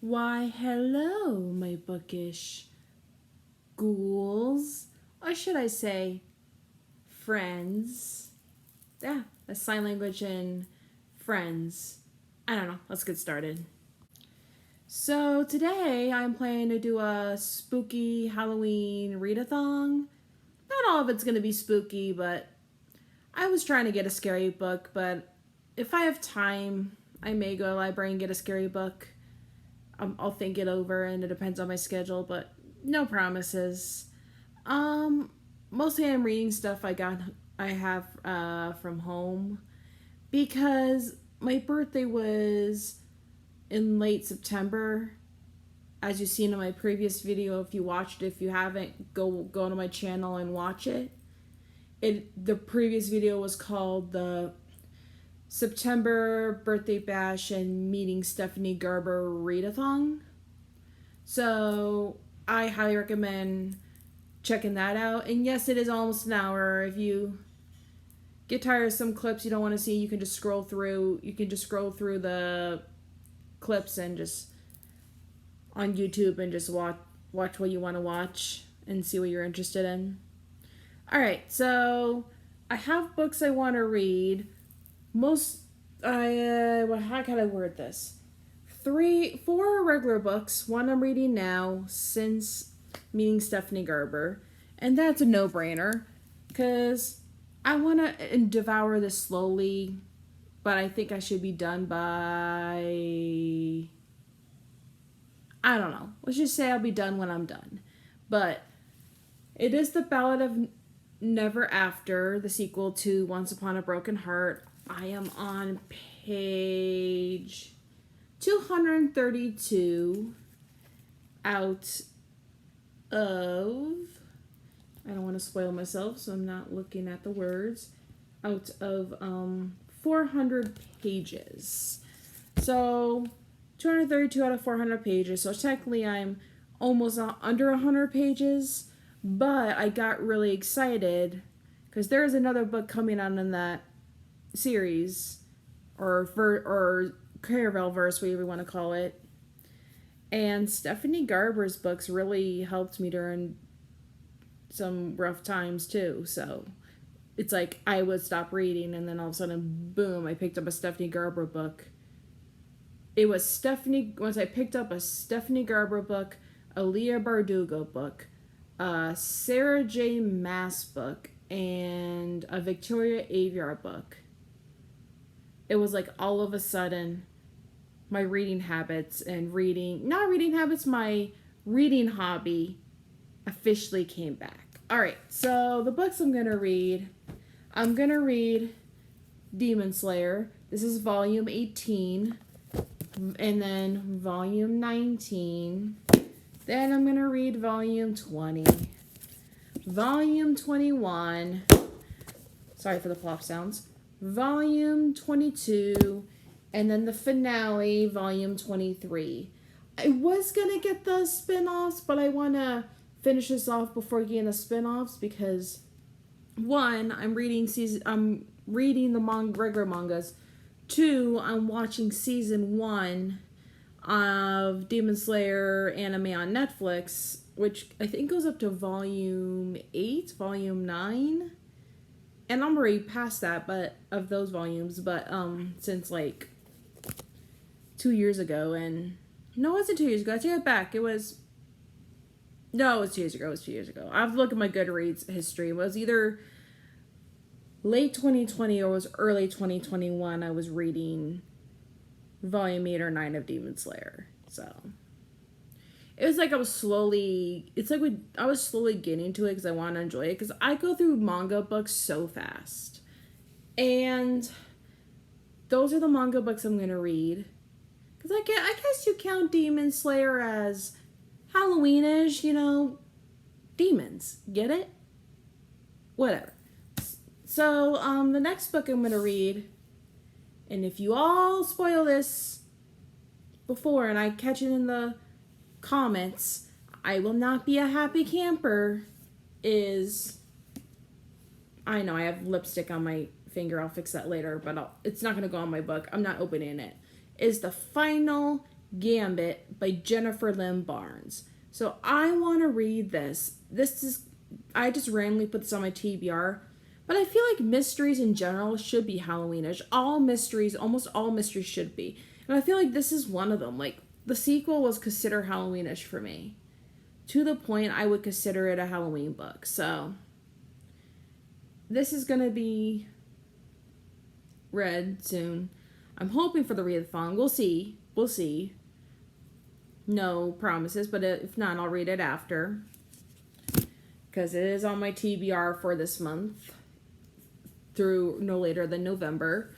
Why, hello, my bookish ghouls. Or should I say, friends. Yeah, that's sign language and friends. I don't know. Let's get started. So today I'm planning to do a spooky Halloween readathon. Not all of it's going to be spooky, but I was trying to get a scary book, but if I have time, I may go to the library and get a scary book. I'll think it over, and it depends on my schedule, but no promises. Mostly I'm reading stuff I have from home, because my birthday was in late September. As you've seen in my previous video, if you watched it, if you haven't, go to my channel and watch it. The previous video was called the September Birthday Bash and Meeting Stephanie Garber Readathon. So I highly recommend checking that out. And yes, it is almost an hour. If you get tired of some clips you don't want to see, you can just scroll through. You can just scroll through the clips and just on YouTube and just watch what you want to watch and see what you're interested in. Alright, so I have books I want to read. How can I word this? 4 regular books. One I'm reading now since meeting Stephanie Garber. And that's a no-brainer, because I want to devour this slowly, but I think I should be done by... I don't know. Let's just say I'll be done when I'm done. But it is the Ballad of Never After, the sequel to Once Upon a Broken Heart. I am on page 232 out of... I don't want to spoil myself, so I'm not looking at the words. Out of 400 pages. So 232 out of 400 pages. So technically I'm almost under 100 pages. But I got really excited because there's another book coming out in that series, or Caravel verse, whatever you want to call it. And Stephanie Garber's books really helped me during some rough times too. So it's like I would stop reading, and then all of a sudden, boom, I picked up a Stephanie Garber book. It was once I picked up a Stephanie Garber book, a Leah Bardugo book, a Sarah J. Maas book, and a Victoria Aveyard book. It was like all of a sudden my reading habits my reading hobby officially came back. Alright, so the books I'm going to read Demon Slayer. This is volume 18, and then volume 19. Then I'm going to read volume 20, volume 21, sorry for the plop sounds, volume 22, and then the finale, volume 23. I was going to get the spin-offs, but I want to finish this off before getting the spin-offs, because one, I'm reading the regular mangas. 2, I'm watching season 1 of Demon Slayer anime on Netflix, which I think goes up to volume 8, volume 9. And I'm already past that, but of those volumes, but since like 2 years ago. And no, it wasn't 2 years ago. I take it back. It was 2 years ago. I have to look at my Goodreads history. It was either late 2020 or was early 2021. I was reading volume 8 or 9 of Demon Slayer. So it was like I was slowly getting to it because I want to enjoy it, because I go through manga books so fast. And those are the manga books I'm going to read, because I guess you count Demon Slayer as Halloweenish, demons. Get it? Whatever. So the next book I'm going to read, and if you all spoil this before and I catch it in the comments, I will not be a happy camper, I know I have lipstick on my finger, I'll fix that later, but it's not going to go on my book, I'm not opening it, is the final Gambit by Jennifer Lynn Barnes. So I want to read this. I just randomly put this on my TBR, but I feel like mysteries in general should be Halloweenish. Almost all mysteries should be. And I feel like this is one of them. Like, the sequel was considered Halloweenish for me. To the point I would consider it a Halloween book. So, this is going to be read soon. I'm hoping for the readathon. We'll see. No promises, but if not, I'll read it after. Because it is on my TBR for this month. Through no later than November.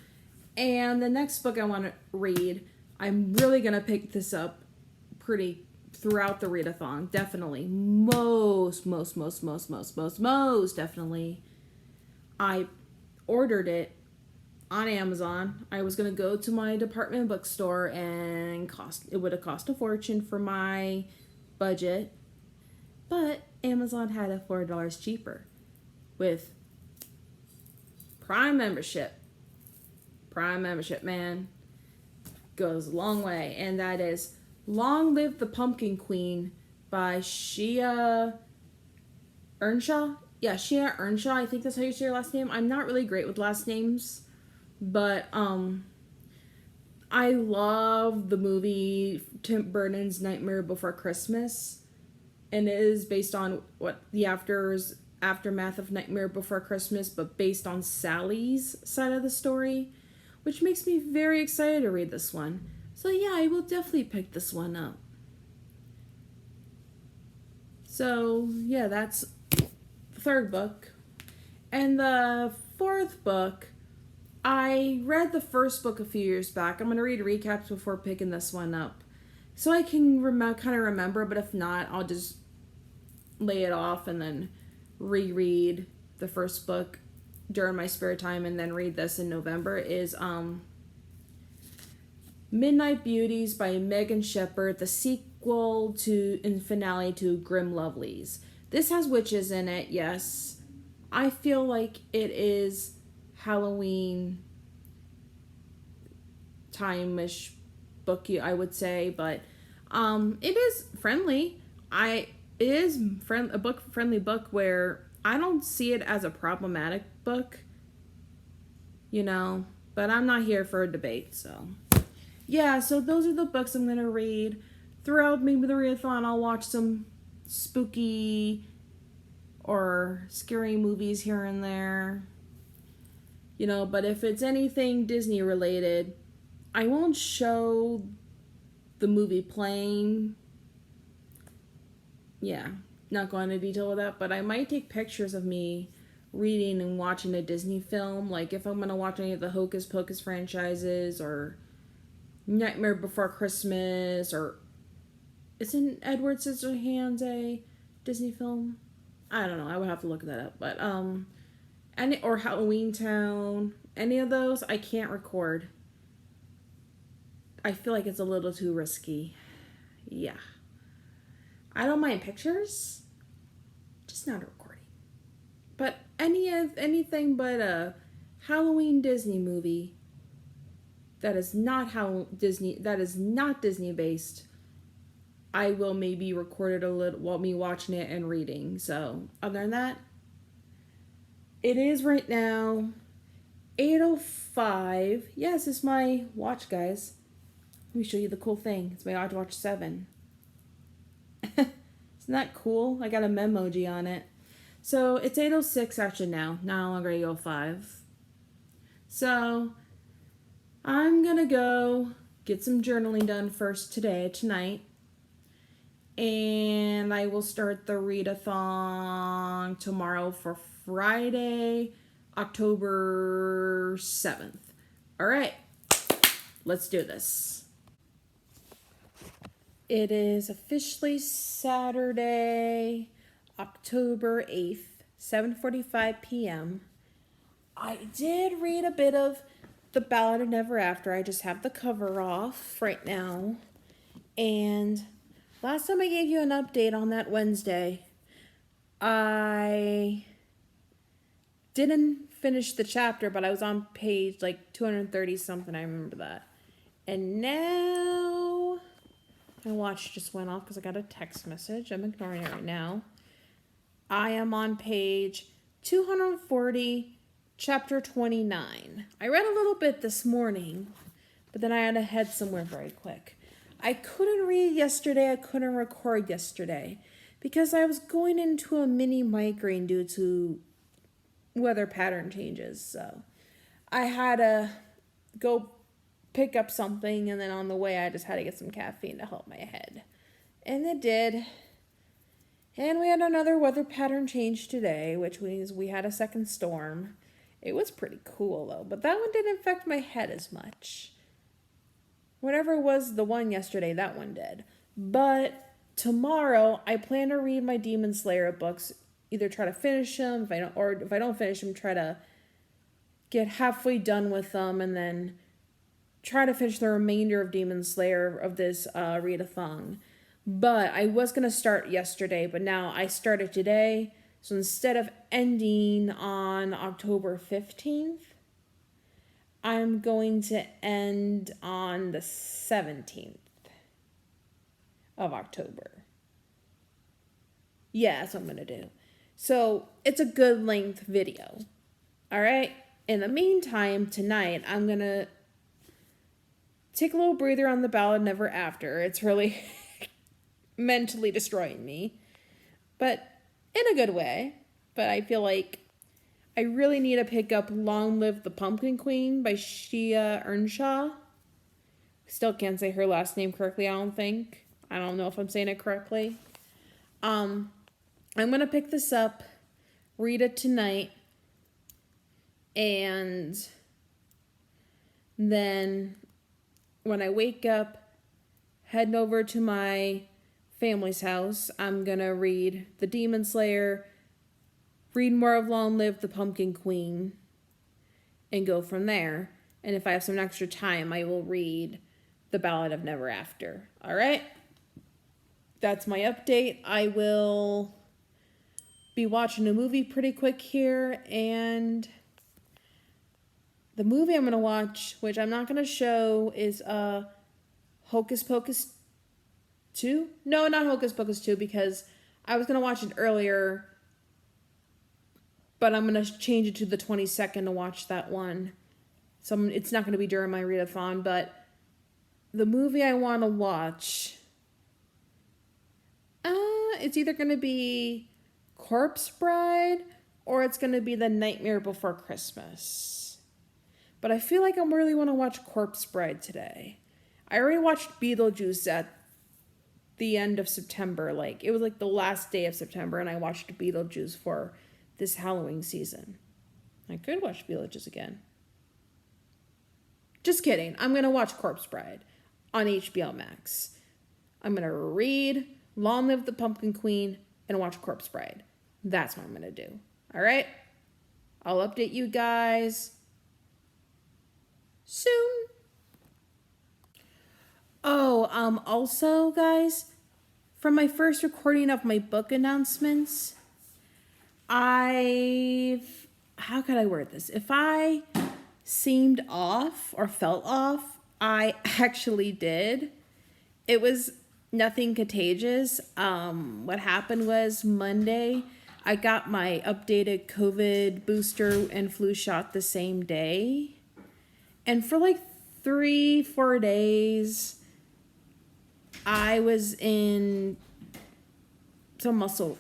And the next book I want to read, I'm really going to pick this up pretty throughout the readathon. Definitely. Most definitely. I ordered it on Amazon. I was going to go to my department bookstore and it would have cost a fortune for my budget. But Amazon had it $4 cheaper with Prime membership. Prime membership, man, goes a long way. And that is Long Live the Pumpkin Queen by Shia Earnshaw. Yeah, Shea Ernshaw. I think that's how you say your last name. I'm not really great with last names, but I love the movie Tim Burton's Nightmare Before Christmas, and it is based on what the aftermath of Nightmare Before Christmas, but based on Sally's side of the story, which makes me very excited to read this one. So yeah, I will definitely pick this one up. So yeah, that's the third book. And the fourth book, I read the first book a few years back. I'm going to read recaps before picking this one up, so I can kind of remember, but if not, I'll just lay it off and then reread the first book during my spare time and then read this in November. Is Midnight Beauties by Megan Sheperd, the sequel to and finale to Grim Lovelies. This has witches in it, yes. I feel like it is Halloween time-ish book, I would say, but it is friendly. It is a friendly book where I don't see it as a problematic book, but I'm not here for a debate, so yeah. So those are the books I'm gonna read throughout maybe the readathon. I'll watch some spooky or scary movies here and there, but if it's anything Disney related, I won't show the movie playing. Yeah, not going into detail with that, but I might take pictures of me reading and watching a Disney film. Like if I'm going to watch any of the Hocus Pocus franchises or Nightmare Before Christmas, or isn't Edward Scissorhands a Disney film? I don't know. I would have to look that up. But or Halloween Town, any of those, I can't record. I feel like it's a little too risky. Yeah. I don't mind pictures, just not a recording. But anything but a Halloween Disney movie that is not Disney based, I will maybe record it a little while me watching it and reading. So other than that, it is right now 8:05. Yes, it's my watch, guys. Let me show you the cool thing. It's my iWatch 7. Isn't that cool? I got a memoji on it. So it's 8:06 actually now. No longer 8:05. So I'm gonna go get some journaling done first tonight. And I will start the readathon tomorrow for Friday, October 7th. All right, let's do this. It is officially Saturday, October 8th, 7:45 p.m. I did read a bit of the Ballad of Never After. I just have the cover off right now. And last time I gave you an update on that Wednesday, I didn't finish the chapter, but I was on page like 230 something. I remember that. And now My watch just went off because I got a text message. I'm ignoring it right now. I am on page 240, chapter 29. I read a little bit this morning, but then I had to head somewhere very quick. I couldn't read yesterday. I couldn't record yesterday because I was going into a mini migraine due to weather pattern changes. So I had to go pick up something, and then on the way I just had to get some caffeine to help my head. And it did. And we had another weather pattern change today, which means we had a second storm. It was pretty cool though, but that one didn't affect my head as much. Whatever was the one yesterday, that one did. But tomorrow I plan to read my Demon Slayer books, either try to finish them, if I don't finish them, try to get halfway done with them, and then try to finish the remainder of Demon Slayer of this readathon. But I was going to start yesterday, but now I started today. So instead of ending on October 15th, I'm going to end on the 17th of October. Yeah, that's what I'm going to do. So it's a good length video. All right. In the meantime, tonight, I'm going to take a little breather on the Ballad Never After. It's really mentally destroying me, but in a good way. But I feel like I really need to pick up Long Live the Pumpkin Queen by Shia Earnshaw. Still can't say her last name correctly, I don't think. I don't know if I'm saying it correctly. I'm going to pick this up, read it tonight, and then when I wake up, heading over to my family's house, I'm going to read The Demon Slayer, read more of Long Live the Pumpkin Queen, and go from there. And if I have some extra time, I will read The Ballad of Never After. All right? That's my update. I will be watching a movie pretty quick here, and the movie I'm going to watch, which I'm not going to show, is Hocus Pocus 2? No, not Hocus Pocus 2, because I was going to watch it earlier, but I'm going to change it to the 22nd to watch that one. So it's not going to be during my readathon, but the movie I want to watch, it's either going to be Corpse Bride or it's going to be The Nightmare Before Christmas. But I feel like I really want to watch Corpse Bride today. I already watched Beetlejuice at the end of September. It was the last day of September, and I watched Beetlejuice for this Halloween season. I could watch Beetlejuice again. Just kidding. I'm going to watch Corpse Bride on HBO Max. I'm going to read Long Live the Pumpkin Queen and watch Corpse Bride. That's what I'm going to do. All right? I'll update you guys soon. Oh, also, guys, from my first recording of my book announcements, how could I word this? If I seemed off or felt off, I actually did. It was nothing contagious. What happened was Monday, I got my updated COVID booster and flu shot the same day. And for 3-4 days, I was in some muscle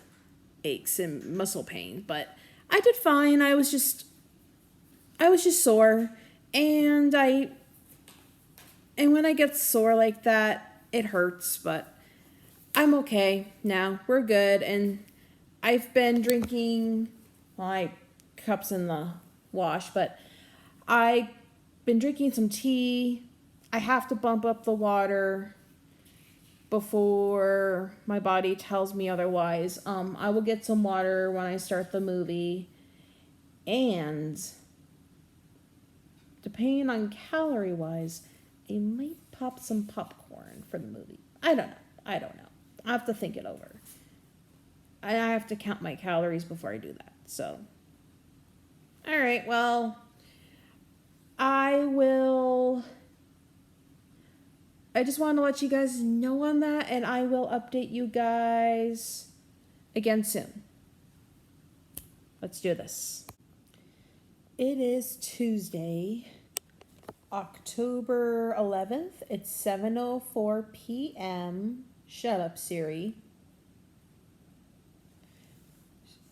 aches and muscle pain, but I did fine. I was just sore, and when I get sore like that, it hurts, but I'm okay now. We're good, and I've been drinking my cups in the wash, but I've been drinking some tea. I have to bump up the water before my body tells me otherwise. I will get some water when I start the movie, and depending on calorie wise, I might pop some popcorn for the movie. I don't know. I have to think it over. I have to count my calories before I do that. So, all right, well, I will I just wanted to let you guys know on that, and I will update you guys again soon. Let's do this. It is Tuesday, October 11th. It's 7:04 p.m. Shut up, Siri.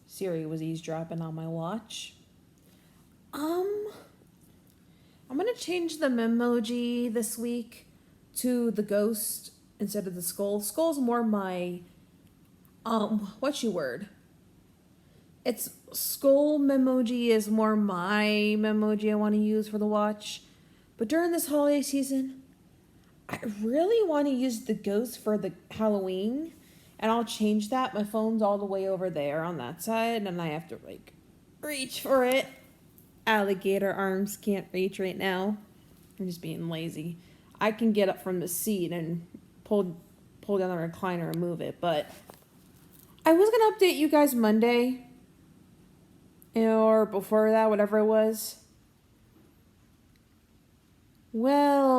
Siri was eavesdropping on my watch. I'm going to change the memoji this week to the ghost instead of the skull. Skull's more my, It's skull memoji is more my memoji I want to use for the watch. But during this holiday season, I really want to use the ghost for the Halloween. And I'll change that. My phone's all the way over there on that side. And I have to, reach for it. Alligator arms can't reach right now. I'm just being lazy. I can get up from the seat and pull down the recliner and move it. But I was going to update you guys Monday. Or before that, whatever it was. Well,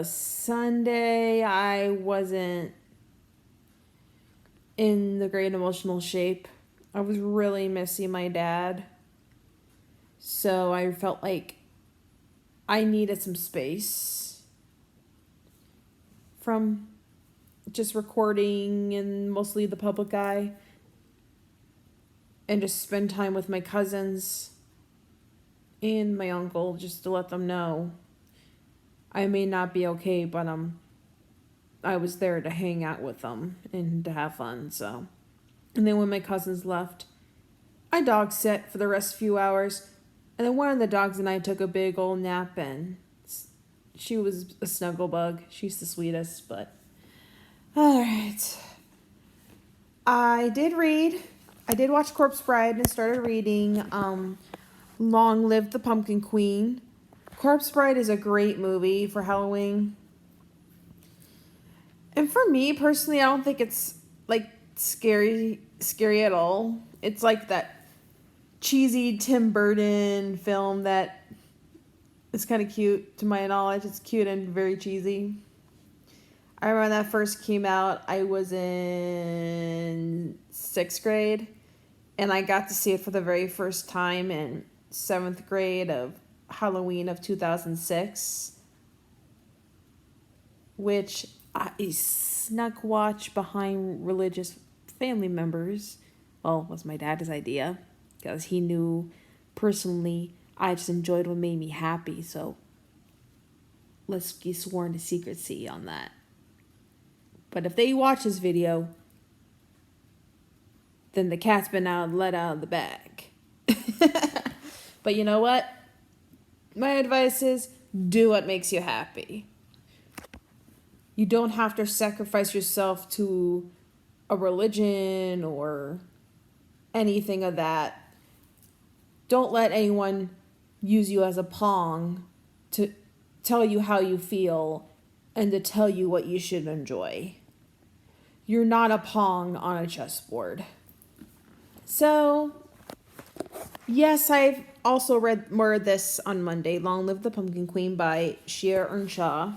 Sunday I wasn't in the great emotional shape. I was really missing my dad. So I felt like I needed some space from just recording and mostly the public eye. And just spend time with my cousins and my uncle just to let them know I may not be okay, but I was there to hang out with them and to have fun. So, and then when my cousins left, I dog sat for the rest few hours, and then one of the dogs and I took a big old nap, and she was a snuggle bug. She's the sweetest, but all right. I did watch Corpse Bride and started reading Long Live the Pumpkin Queen. Corpse Bride is a great movie for Halloween. And for me personally, I don't think it's scary at all. It's like that cheesy Tim Burton film that is kind of cute to my knowledge. It's cute and very cheesy. I remember when that first came out, I was in 6th grade, and I got to see it for the very first time in 7th grade of Halloween of 2006, which I snuck watch behind religious family members. Well, it was my dad's idea, because he knew personally I just enjoyed what made me happy, so let's be sworn to secrecy on that. But if they watch this video, then the cat's been let out of the bag. But you know what? My advice is do what makes you happy. You don't have to sacrifice yourself to a religion or anything of that. Don't let anyone use you as a pawn to tell you how you feel and to tell you what you should enjoy. You're not a pawn on a chessboard. So, yes, I've also read more of this on Monday, Long Live the Pumpkin Queen by Shea Earnshaw.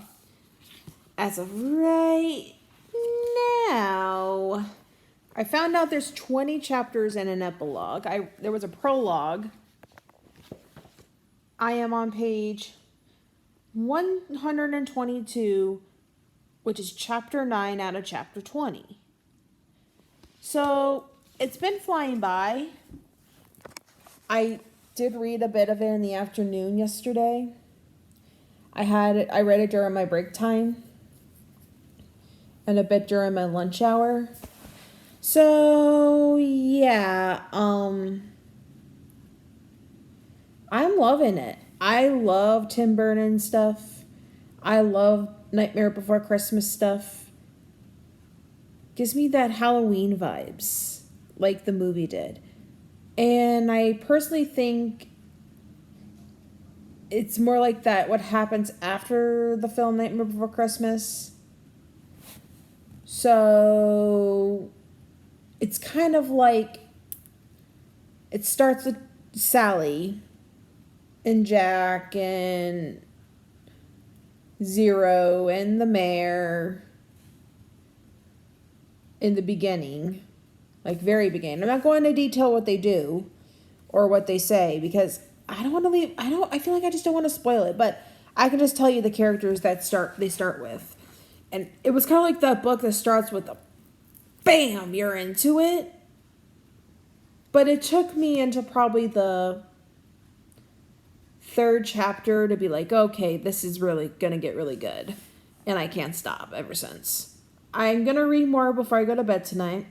As of right now, I found out there's 20 chapters and an epilogue. There was a prologue. I am on page 122, which is chapter 9 out of chapter 20. So, it's been flying by. I did read a bit of it in the afternoon yesterday. I read it during my break time and a bit during my lunch hour. So, yeah, I'm loving it. I love Tim Burton stuff. I love Nightmare Before Christmas stuff. Gives me that Halloween vibes, like the movie did. And I personally think it's more like that, what happens after the film Nightmare Before Christmas. So it's kind of like it starts with Sally and Jack and Zero and the mayor in the beginning, like very beginning. I'm not going to detail what they do or what they say because I don't want to leave. I feel like I just don't want to spoil it, but I can just tell you the characters that they start with. And it was kind of like that book that starts with a bam, you're into it. But it took me into probably the third chapter to be like, okay, this is really going to get really good. And I can't stop ever since. I'm going to read more before I go to bed tonight.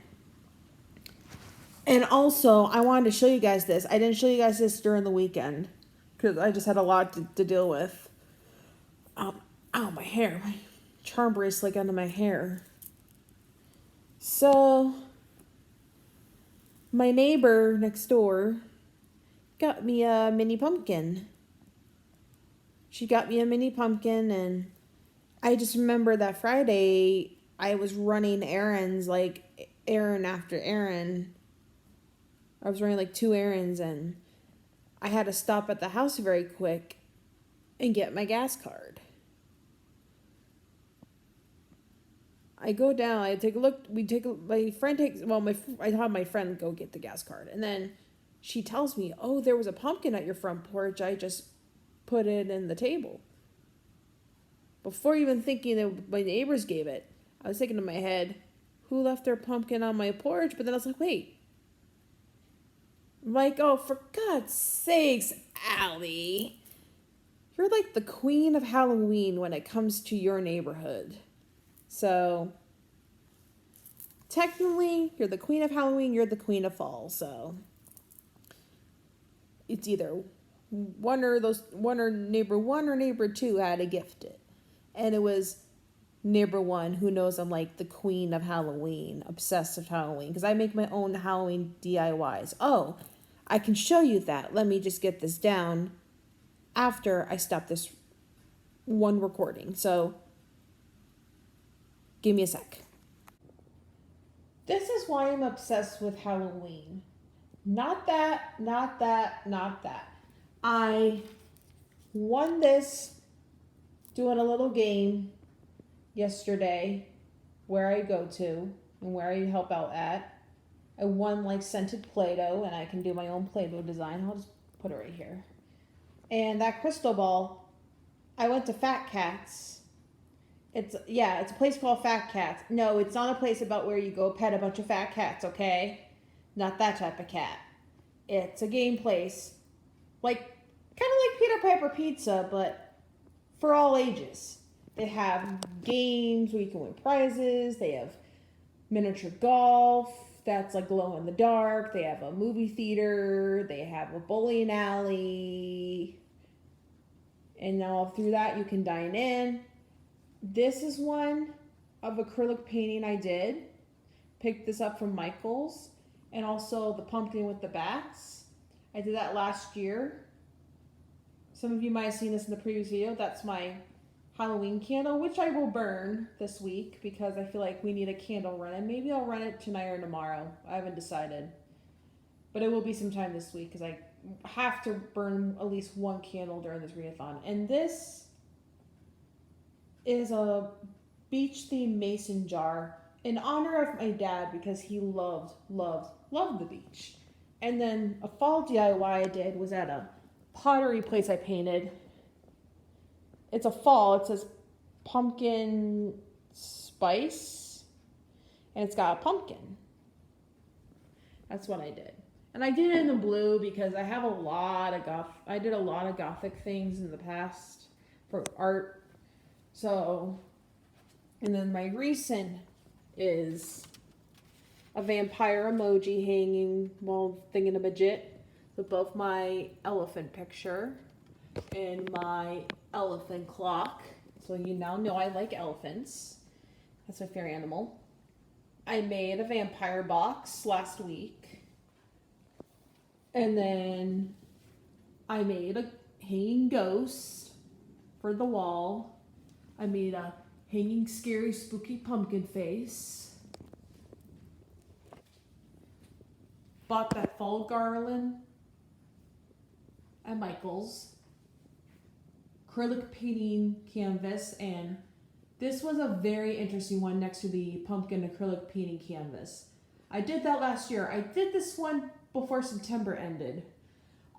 And also, I wanted to show you guys this. I didn't show you guys this during the weekend because I just had a lot to deal with. Ow, my hair. My charm bracelet got into my hair. So, my neighbor next door got me a mini pumpkin. She got me a mini pumpkin, and I just remember that Friday I was running errands, like errand after errand. I was running like 2 errands, and I had to stop at the house very quick and get my gas card. I go down, I take a look, my friend takes, I have my friend go get the gas card. And then she tells me, oh, there was a pumpkin at your front porch. I just put it in the table. Before even thinking that my neighbors gave it, I was thinking in my head, who left their pumpkin on my porch? But then I was like, wait. I'm like, oh, for God's sakes, Allie. You're like the queen of Halloween when it comes to your neighborhood. So, technically, you're the queen of Halloween, you're the queen of fall, so it's either neighbor 1 or neighbor 2 had to gift it. And it was neighbor 1 who knows I'm like the queen of Halloween, obsessed with Halloween, because I make my own Halloween DIYs. Oh, I can show you that. Let me just get this down after I stop this one recording. So, give me a sec. This is why I'm obsessed with Halloween. Not that. I won this doing a little game yesterday where I go to and where I help out at. I won like scented Play-Doh, and I can do my own Play-Doh design. I'll just put it right here. And that crystal ball, I went to Fat Cats. It's a place called Fat Cats. No, it's not a place about where you go pet a bunch of fat cats, okay? Not that type of cat. It's a game place. Like, kind of like Peter Piper Pizza, but for all ages. They have games where you can win prizes. They have miniature golf that's like glow in the dark. They have a movie theater. They have a bowling alley. And all through that, you can dine in. This is one of acrylic painting I did. Picked this up from Michael's. And also the pumpkin with the bats. I did that last year. Some of you might have seen this in the previous video. That's my Halloween candle, which I will burn this week because I feel like we need a candle run. And maybe I'll run it tonight or tomorrow. I haven't decided. But it will be sometime this week because I have to burn at least one candle during this readathon. And this is a beach-themed mason jar in honor of my dad because he loved the beach. And then a fall DIY I did was at a pottery place I painted. It's a fall. It says pumpkin spice, and it's got a pumpkin. That's what I did. And I did it in the blue because I have I did a lot of gothic things in the past for art. So, and then my recent is a vampire emoji hanging while thinking of a jit with both my elephant picture and my elephant clock. So you now know I like elephants. That's my favorite animal. I made a vampire box last week. And then I made a hanging ghost for the wall. I made a hanging scary spooky pumpkin face. Bought that fall garland at Michael's. acrylic painting canvas, and this was a very interesting one next to the pumpkin acrylic painting canvas. I did that last year. I did this one before September ended.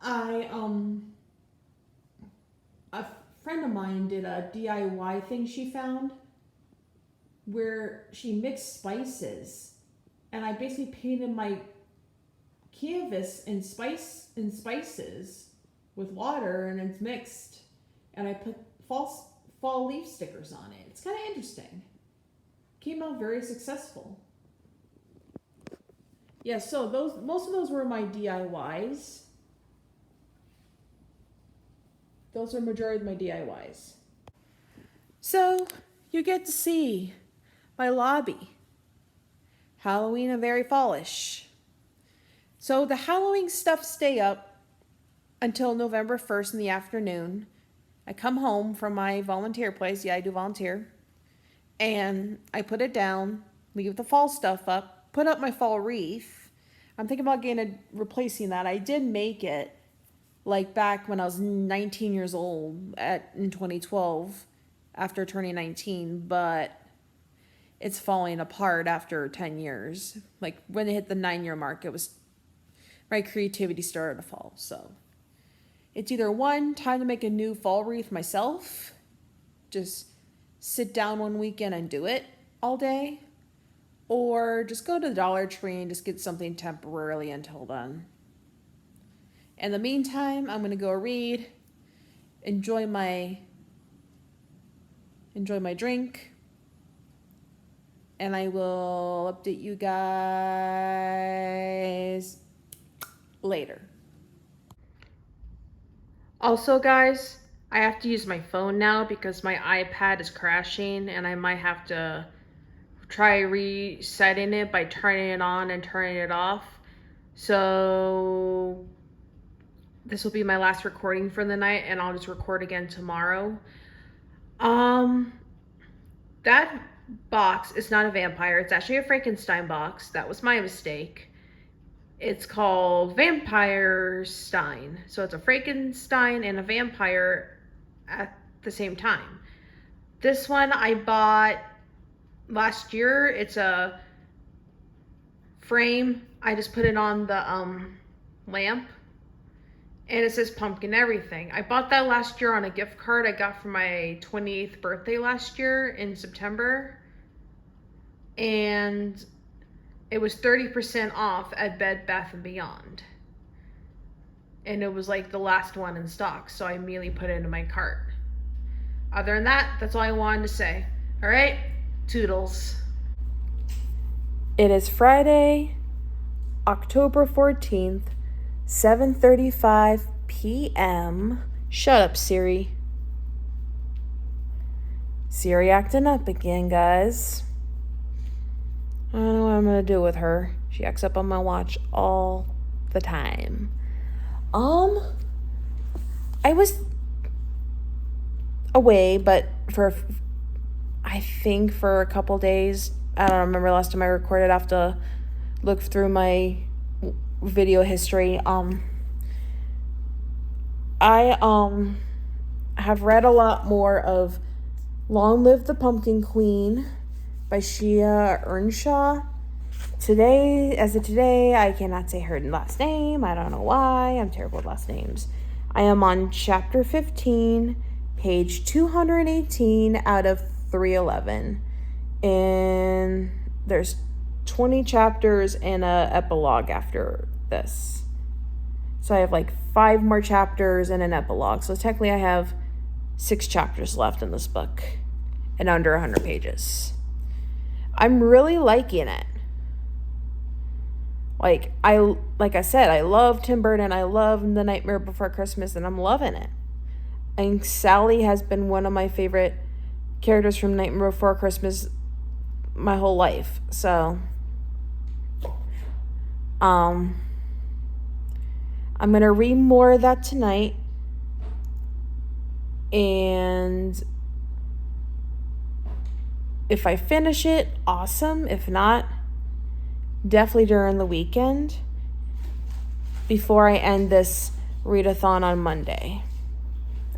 A friend of mine did a DIY thing she found where she mixed spices, and I basically painted my canvas in spices with water, and it's mixed, and I put fall leaf stickers on it. It's kind of interesting. Came out very successful. Yeah, so most of those were my DIYs. Those are majority of my DIYs. So you get to see my lobby. Halloween and very fallish. So the Halloween stuff stay up until November 1st in the afternoon. I come home from my volunteer place. Yeah, I do volunteer. And I put it down, leave the fall stuff up, put up my fall wreath. I'm thinking about replacing that. I did make it like back when I was 19 years old in 2012 after turning 19, but it's falling apart after 10 years. Like when it hit the 9-year mark, my creativity started to fall. So it's either time to make a new fall wreath myself, just sit down one weekend and do it all day, or just go to the Dollar Tree and just get something temporarily until then. In the meantime, I'm going to go read, enjoy my drink, and I will update you guys later. Also, guys, I have to use my phone now because my iPad is crashing, and I might have to try resetting it by turning it on and turning it off. So this will be my last recording for the night, and I'll just record again tomorrow. That box is not a vampire. It's actually a Frankenstein box. That was my mistake. It's called Vampire Stein. So it's a Frankenstein and a vampire at the same time. This one I bought last year. It's a frame. I just put it on the lamp, and it says pumpkin everything. I bought that last year on a gift card I got for my 28th birthday last year in September, and it was 30% off at Bed Bath & Beyond, and it was like the last one in stock, so I immediately put it into my cart. Other than that, that's all I wanted to say. All right, toodles. It is Friday, October 14th, 7:35 p.m. Shut up, Siri. Siri acting up again, guys. I don't know what I'm going to do with her. She acts up on my watch all the time. I was away, but I think for a couple days. I don't remember last time I recorded. I have to look through my video history. I have read a lot more of Long Live the Pumpkin Queen by Shia Earnshaw. As of today, I cannot say her last name. I don't know why. I'm terrible with last names. I am on chapter 15, page 218 out of 311. And there's 20 chapters and an epilogue after this. So I have like 5 more chapters and an epilogue. So technically I have 6 chapters left in this book and under 100 pages. I'm really liking it. Like I said, I love Tim Burton. I love The Nightmare Before Christmas, and I'm loving it. And Sally has been one of my favorite characters from Nightmare Before Christmas my whole life. So I'm going to read more of that tonight. And if I finish it, awesome. If not, definitely during the weekend before I end this readathon on Monday.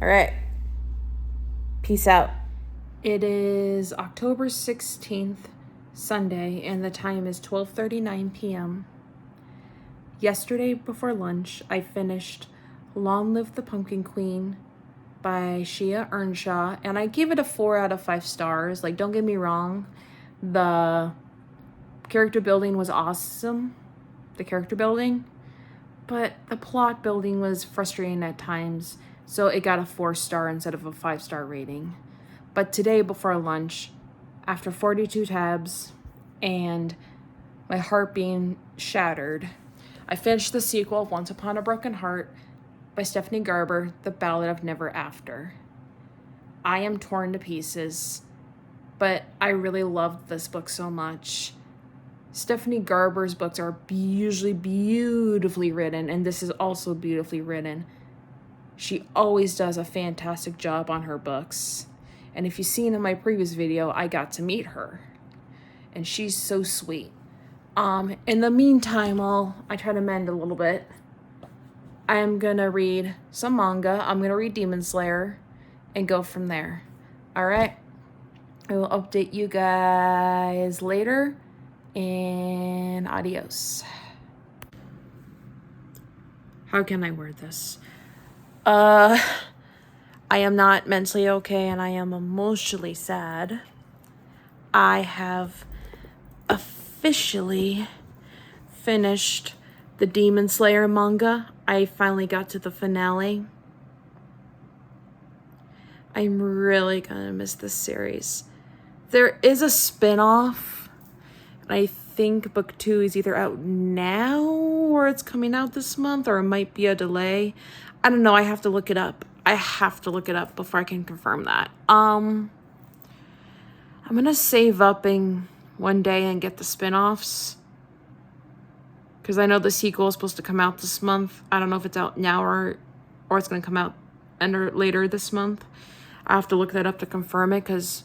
All right. Peace out. It is October 16th, Sunday, and the time is 12:39 p.m. Yesterday before lunch, I finished Long Live the Pumpkin Queen by Shia Earnshaw, and I gave it a 4 out of 5 stars. Like, don't get me wrong, the character building was awesome, but the plot building was frustrating at times, so it got a 4-star instead of a 5-star rating. But today before lunch, after 42 tabs and my heart being shattered, I finished the sequel, Once Upon a Broken Heart, by Stephanie Garber, The Ballad of Never After. I am torn to pieces, but I really loved this book so much. Stephanie Garber's books are usually beautifully written, and this is also beautifully written. She always does a fantastic job on her books. And if you've seen in my previous video, I got to meet her. And she's so sweet. In the meantime, I try to mend a little bit. I am gonna read some manga. I'm gonna read Demon Slayer and go from there. Alright? I will update you guys later. And adios. How can I word this? I am not mentally okay and I am emotionally sad. I have officially finished the Demon Slayer manga. I finally got to the finale. I'm really gonna miss this series. There is a spin-off. I think book 2 is either out now or it's coming out this month, or it might be a delay. I don't know. I have to look it up. Before I can confirm that. I'm gonna save up in one day and get the spin-offs, because I know the sequel is supposed to come out this month. I don't know if it's out now or it's gonna come out later this month. I have to look that up to confirm it, because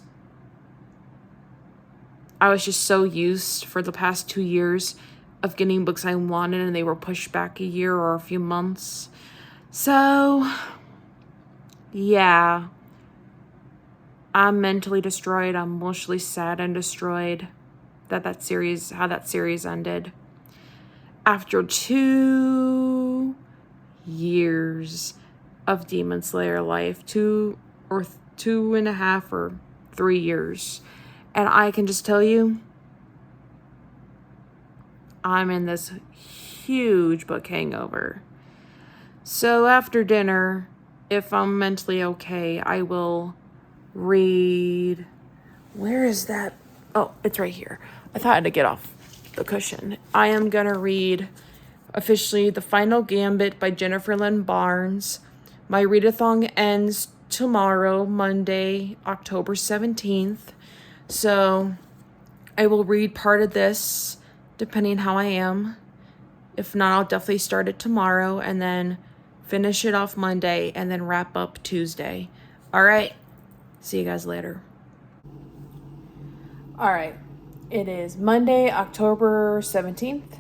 I was just so used for the past 2 years of getting books I wanted, and they were pushed back a year or a few months. So, yeah. I'm mentally destroyed. I'm emotionally sad and destroyed how that series ended. After 2 years of Demon Slayer life, 2.5 or 3 years. And I can just tell you, I'm in this huge book hangover. So after dinner, if I'm mentally okay, I will read... Where is that? Oh, it's right here. I thought I had to get off the cushion. I am going to read officially The Final Gambit by Jennifer Lynn Barnes. My readathon ends tomorrow, Monday, October 17th. So I will read part of this depending how I am. If not, I'll definitely start it tomorrow and then finish it off Monday and then wrap up Tuesday. All right. See you guys later. All right. It is Monday, October 17th.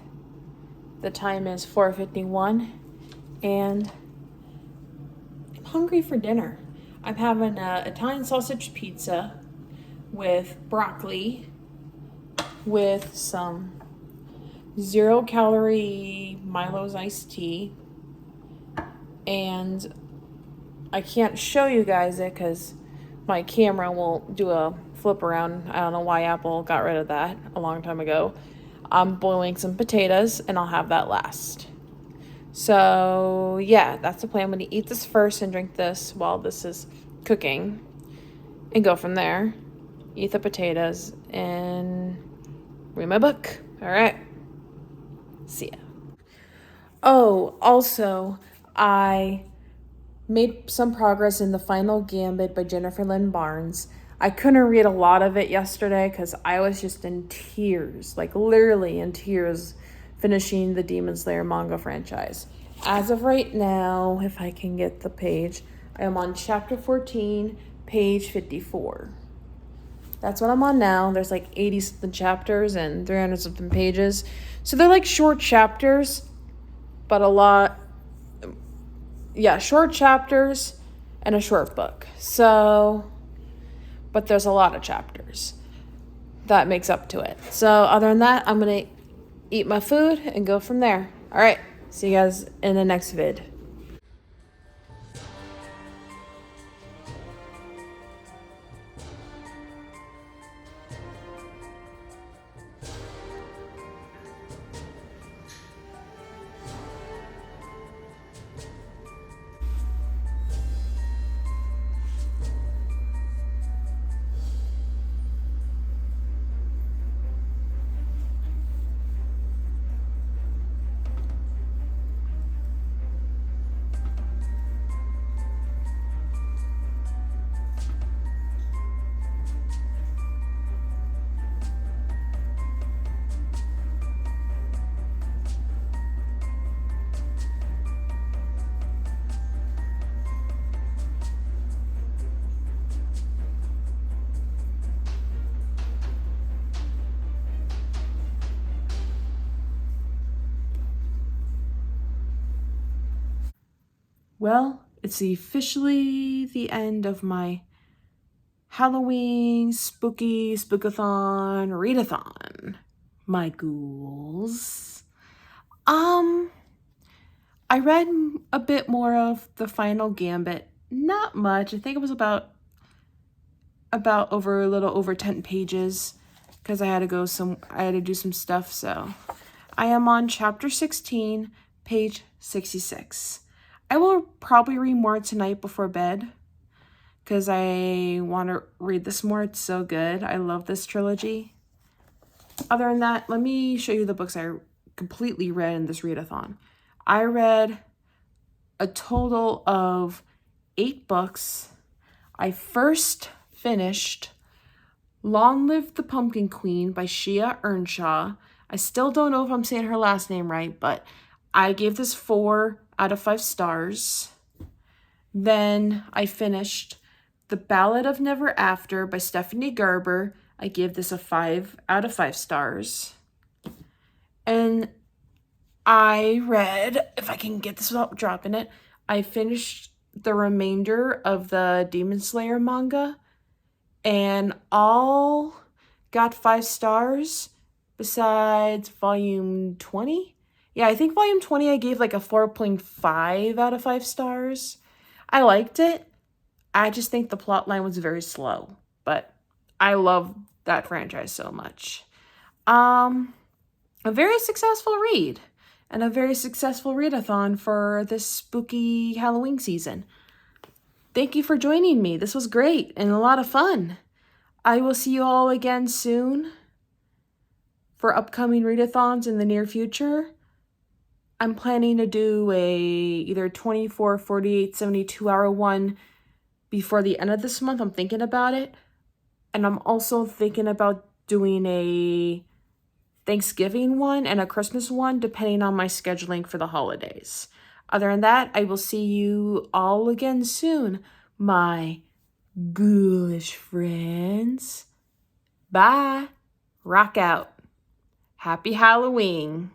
The time is 4:51 and I'm hungry for dinner. I'm having an Italian sausage pizza with broccoli, with some 0-calorie Milo's iced tea, and I can't show you guys it because my camera won't do a flip around. I don't know why Apple got rid of that a long time ago. I'm boiling some potatoes and I'll have that last. So yeah, that's the plan. I'm going to eat this first and drink this while this is cooking and go from there. Eat the potatoes and read my book. All right. See ya. Oh, also, I made some progress in The Final Gambit by Jennifer Lynn Barnes. I couldn't read a lot of it yesterday because I was just in tears, like literally in tears, finishing the Demon Slayer manga franchise. As of right now, if I can get the page, I am on chapter 14, page 54. That's what I'm on now. There's like 80 something chapters and 300 something pages. So they're like short chapters, but short chapters and a short book. So but there's a lot of chapters that makes up to it. So other than that, I'm going to eat my food and go from there. All right. See you guys in the next vid. Well, it's officially the end of my Halloween Spookathon Readathon, my ghouls. I read a bit more of the final Gambit. Not much. I think it was about a little over 10 pages because I had to do some stuff. So I am on chapter 16, page 66. I will probably read more tonight before bed because I want to read this more. It's so good. I love this trilogy. Other than that, let me show you the books I completely read in this readathon. I read a total of 8 books. I first finished Long Live the Pumpkin Queen by Shia Earnshaw. I still don't know if I'm saying her last name right, but I gave this 4 out of 5 stars. Then I finished The Ballad of Never After by Stephanie Garber. I gave this a 5 out of 5 stars. And I read, if I can get this without dropping it, I finished the remainder of the Demon Slayer manga, and all got 5 stars besides volume 20. Yeah, I think volume 20 I gave like a 4.5 out of 5 stars. I liked it. I just think the plot line was very slow, but I love that franchise so much. A very successful read and a very successful readathon for this spooky Halloween season. Thank you for joining me. This was great and a lot of fun. I will see you all again soon for upcoming readathons in the near future. I'm planning to do either 24, 48, 72 hour one before the end of this month. I'm thinking about it. And I'm also thinking about doing a Thanksgiving one and a Christmas one, depending on my scheduling for the holidays. Other than that, I will see you all again soon, my ghoulish friends. Bye. Rock out. Happy Halloween.